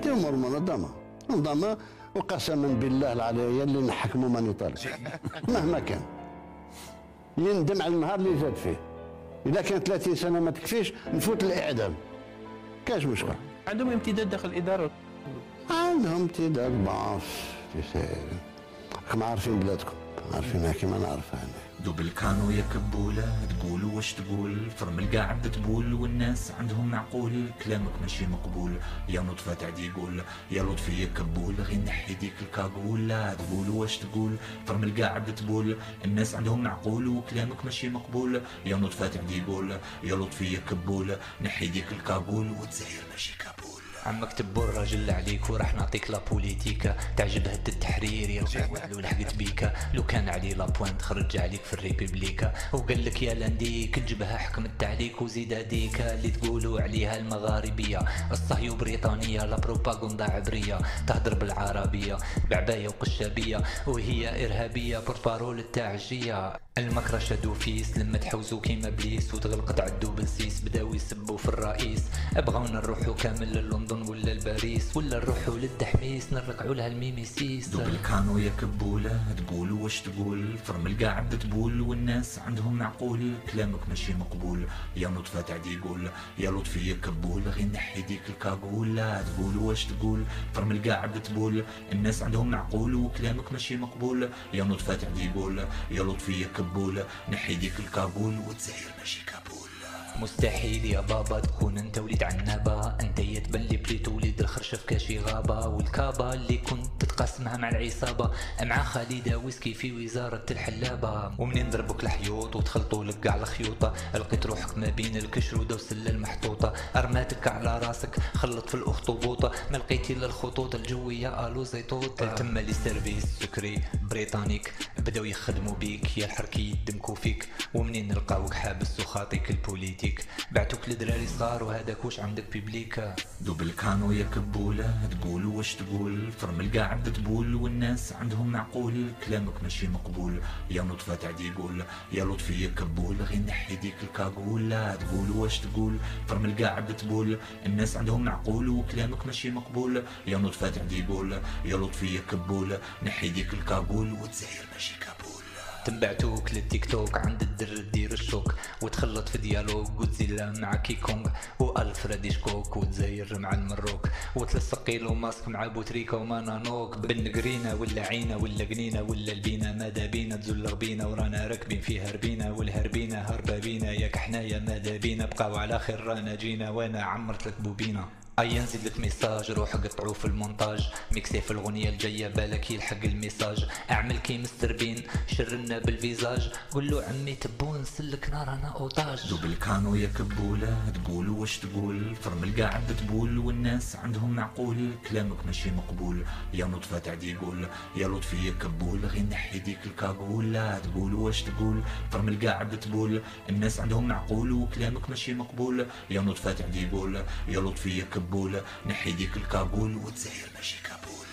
دي امور منظمه وقسما بالله العلي اللي نحكموا ماني طالب مهما كان يندم على النهار اللي زاد فيه. اذا كان 30 سنه ما تكفيش نفوت الاعدام كاش مشكل. عندهم امتداد داخل الاداره، عندهم امتداد ضعف راكم عارفين بلادكم، عارفينها كيما نعرفها انا. دوبل كانوا يكبوله تقول واش تقول، فرمل قاعد تبول والناس عندهم معقول، كلامك ماشي مقبول يا نطفة تعدي يقول، يا لطفي يكبول غير نحي ديك الكابول، لا تقول واش تقول فرمل قاعد تبول، الناس عندهم معقول وكلامك ماشي مقبول، يا نطفة تعدي يقول، يا لطفي يكبول نحي ديك الكابول وتزهير ماشي كابول. عمك تبو الراجل عليك وراح نعطيك لا بوليتيكا، تعجبه التحرير يرجع وعلو لحقت بيكا، لو كان علي لا بوينت خرج عليك في الريبوبليكا، وقال لك يا لانديك الجبهه حكمت عليك وزيد هديكا، اللي تقولوا عليها المغاربيه الصهي بريطانيه، لا بروباغندا عبريه تهدر بالعربيه بعبايه وقشابيه، وهي ارهابيه بارول التاعجيه، المكره شادو فيس لما تحوزو كيما بليس وتغلقت عدو بنسيس، بداو يسبوا في الرئيس، ابغاونا نروحو كامل للندن ولا لباريس ولا نروحو للدحميس نرقعوا لها الميميسيس. دوبل كانوا يكبوله تقول واش تقول، فرمل قاعد تبول والناس عندهم معقول، كلامك ماشي مقبول يا نطفة تعدي يقول، يا لطفي يكبول غير نحي ديك الكابول، لا تقول واش تقول فرمل قاعد تبول، الناس عندهم معقول وكلامك ماشي مقبول، يا نطفة تعدي يقول، يا لطفي يكبول نحي ديك الكابول وتزهير ماشي كابول. مستحيل يا بابا تكون انت وليد عنابة، انت يتبن لي بليت وليد الخرشف كاشي غابة، والكابة اللي كنت تتقاسمها مع العصابة مع خالدة ويسكي في وزارة الحلابة، ومنين ضربك الحيوط وتخلطوا لك على الخيوطة، لقيت روحك ما بين الكشرودة وسلة المحطوطة، ارماتك على راسك خلط في الاخطبوطة، ما لقيتي الا الخطوط الجوية الو زيطوطة، تم لي سيرفيس سكري بريطانيك بداو يخدموا بيك يا الحركي يدمكوا فيك، ومنين نلقاوك حابس وخاطيك البوليتيك، بعتوك لدراري صار وهذاك واش عندك بيبليكا. دوبل كانوا يكبوله تقول واش تقول، فرمل قاعد تبول والناس عندهم معقول، كلامك ماشي مقبول يا نطفة تعدي يقول، يا لطفي يكبول غير نحي ديك الكابول، لا تقول واش تقول فرمل قاعد تبول، الناس عندهم معقول وكلامك ماشي مقبول، يا نطفة تعدي يقول، يا لطفي يكبول نحي ديك الكابول وتزهير ماشي كابول. تنبعتوك للتيك توك عند الدر دير الشوك، وتخلط في ديالوج وتزيلا مع كيكونغ والفريد شكوك، وتزاير مع المروك وتلصقي له ماسك مع بوتريكا ومانانوك، بالنقرينه ولا عينه ولا قنينه ولا البينا ماذا بينا تزل ربينا، ورانا راكبين فيها هربينا والهربينه هربا بينا، ياك حنايا ماذا بينا بقاو على خير رانا جينا، وانا عمرت لك بوبينا. ايا نزيد لك ميساج روح قطعوه في المونتاج، ميكسي في الاغنيه الجايه بالك يلحق الميساج، اعمل كي مستر بين شرنا بالفيزاج، قول له عمي تبو نسلك نار انا اوطاج. دوبل كانوا يكبوله تقول واش تقول، فرمل قاعد تبول والناس عندهم معقول، كلامك ماشي مقبول يا نطفة تعدي يقول، يا لطفي يكبول غير نحي ديك الكابول، لا تقول واش تقول فرمل قاعد تبول، الناس عندهم معقول وكلامك ماشي مقبول، يا نطفة تعدي يقول، يا لطفي يكبول نحي ديك الكابول وتزهير ماشي كابول.